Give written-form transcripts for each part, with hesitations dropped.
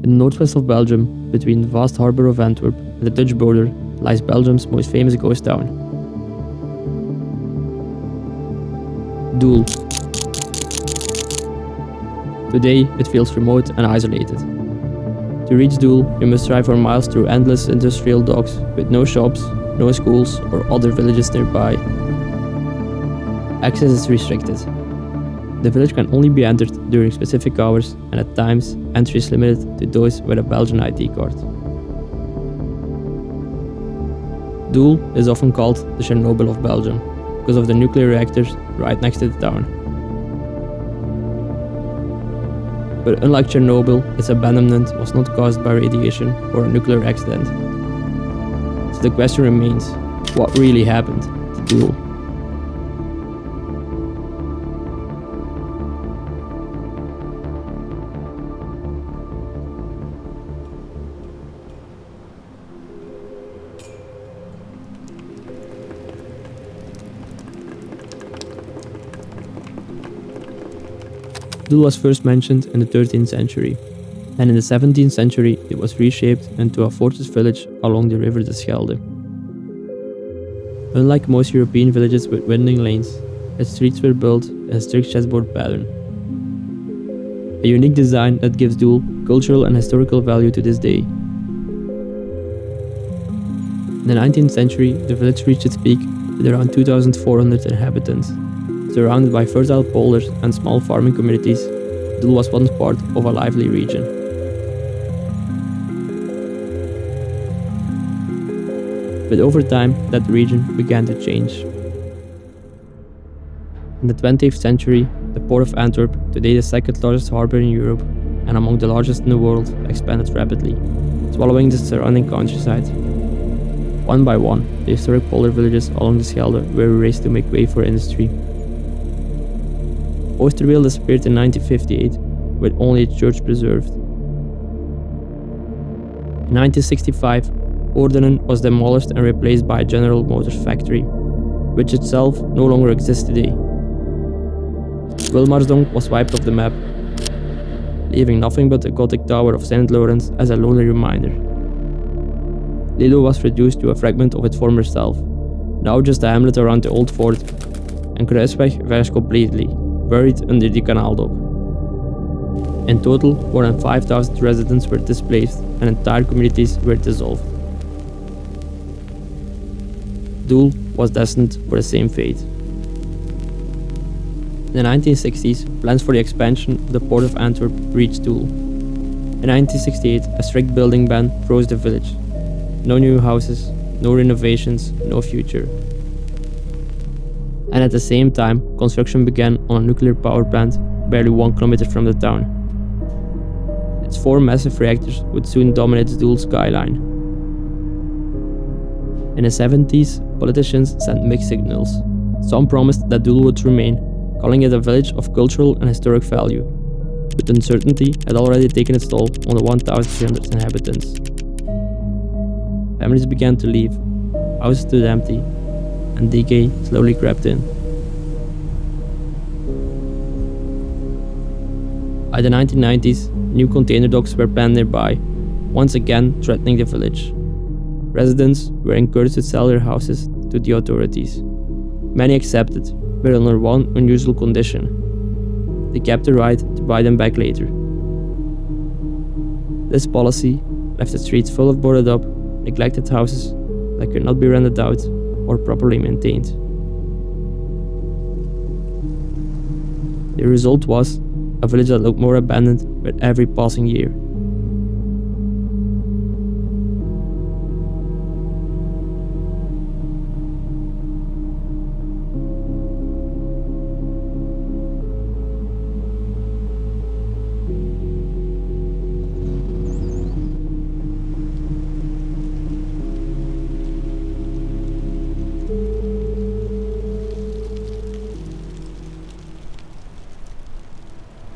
In the northwest of Belgium, between the vast harbour of Antwerp and the Dutch border, lies Belgium's most famous ghost town, Doel. Today, it feels remote and isolated. To reach Doel, you must drive for miles through endless industrial docks with no shops, no schools or other villages nearby. Access is restricted. The village can only be entered during specific hours, and at times, entry is limited to those with a Belgian ID card. Doel is often called the Chernobyl of Belgium because of the nuclear reactors right next to the town. But unlike Chernobyl, its abandonment was not caused by radiation or a nuclear accident. So the question remains, what really happened to Doel? Doel was first mentioned in the 13th century, and in the 17th century it was reshaped into a fortress village along the river the Schelde. Unlike most European villages with winding lanes, its streets were built in a strict chessboard pattern. A unique design that gives Doel cultural and historical value to this day. In the 19th century, the village reached its peak with around 2,400 inhabitants. Surrounded by fertile polders and small farming communities, Doel was once part of a lively region. But over time, that region began to change. In the 20th century, the port of Antwerp, today the second largest harbour in Europe and among the largest in the world, expanded rapidly, swallowing the surrounding countryside. One by one, the historic polder villages along the Schelde were erased to make way for industry. Oosterweel disappeared in 1958, with only its church preserved. In 1965, Oordenen was demolished and replaced by a General Motors factory, which itself no longer exists today. Wilmarsdonk was wiped off the map, leaving nothing but the Gothic Tower of St. Lawrence as a lonely reminder. Lilo was reduced to a fragment of its former self, now just a hamlet around the old fort, and Kruisweg vanished completely, buried under the canal dock. In total, more than 5,000 residents were displaced and entire communities were dissolved. Doel was destined for the same fate. In the 1960s, plans for the expansion of the port of Antwerp reached Doel. In 1968, a strict building ban froze the village. No new houses, no renovations, no future. And at the same time, construction began on a nuclear power plant barely 1 kilometer from the town. Its 4 massive reactors would soon dominate the Doel skyline. In the 70s, politicians sent mixed signals. Some promised that Doel would remain, calling it a village of cultural and historic value. But uncertainty had already taken its toll on the 1,300 inhabitants. Families began to leave, houses stood empty, and decay slowly crept in. By the 1990s, new container docks were planned nearby, once again threatening the village. Residents were encouraged to sell their houses to the authorities. Many accepted, but under one unusual condition. They kept the right to buy them back later. This policy left the streets full of boarded up, neglected houses that could not be rented out or properly maintained. The result was a village that looked more abandoned with every passing year.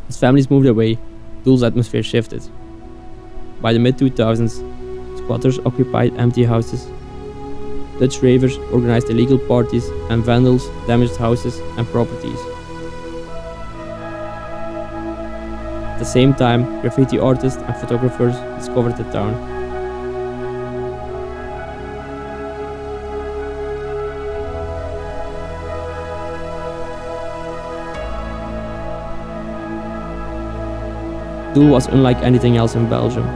As families moved away, Doel's atmosphere shifted. By the mid-2000s, squatters occupied empty houses. Dutch ravers organized illegal parties, and vandals damaged houses and properties. At the same time, graffiti artists and photographers discovered the town. Doel was unlike anything else in Belgium,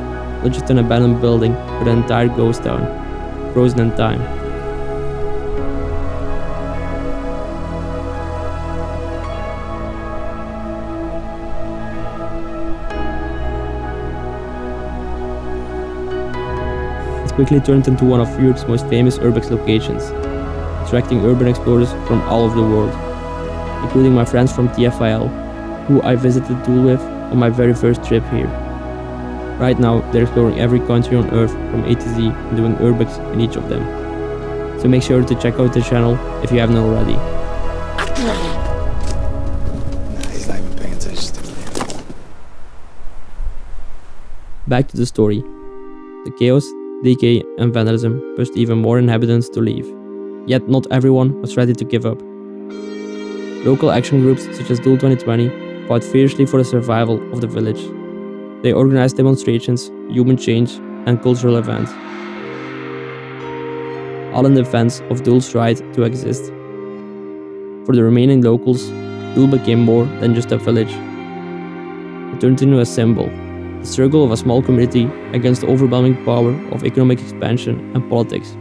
not just an abandoned building, but an entire ghost town, frozen in time. It quickly turned into one of Europe's most famous Urbex locations, attracting urban explorers from all over the world, including my friends from TFIL, who I visited Doel with on my very first trip here. Right now, they're exploring every country on Earth from A to Z and doing Urbex in each of them. So make sure to check out the channel if you haven't already. He's not even paying attention to me. Back to the story. The chaos, decay, and vandalism pushed even more inhabitants to leave. Yet not everyone was ready to give up. Local action groups such as Doel 2020 fought fiercely for the survival of the village. They organized demonstrations, human change, and cultural events, all in defense of Doel's right to exist. For the remaining locals, Doel became more than just a village. It turned into a symbol, the struggle of a small community against the overwhelming power of economic expansion and politics.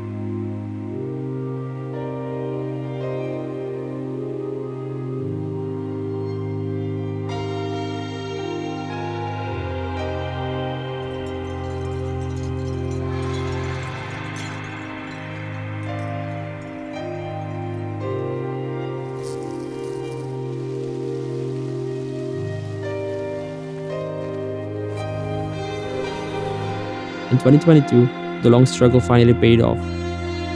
In 2022, the long struggle finally paid off.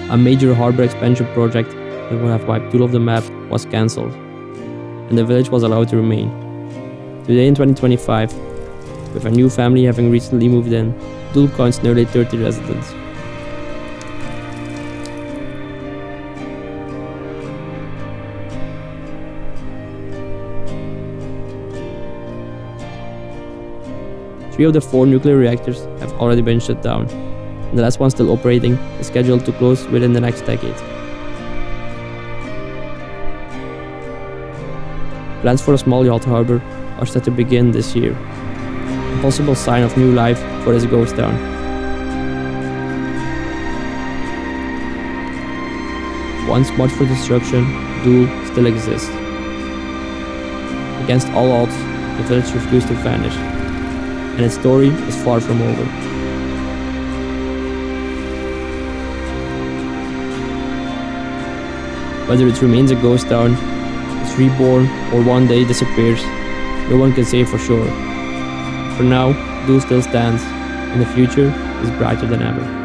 A major harbor expansion project that would have wiped Doel off the map was cancelled, and the village was allowed to remain. Today in 2025, with a new family having recently moved in, Doel counts nearly 30 residents. Three of the 4 nuclear reactors have already been shut down, and the last one still operating is scheduled to close within the next decade. Plans for a small yacht harbor are set to begin this year, a possible sign of new life for this ghost town. Once marked for destruction, Doel still exists. Against all odds, the village refused to vanish, and its story is far from over. Whether it remains a ghost town, is reborn, or one day disappears, no one can say for sure. For now, Doel still stands, and the future is brighter than ever.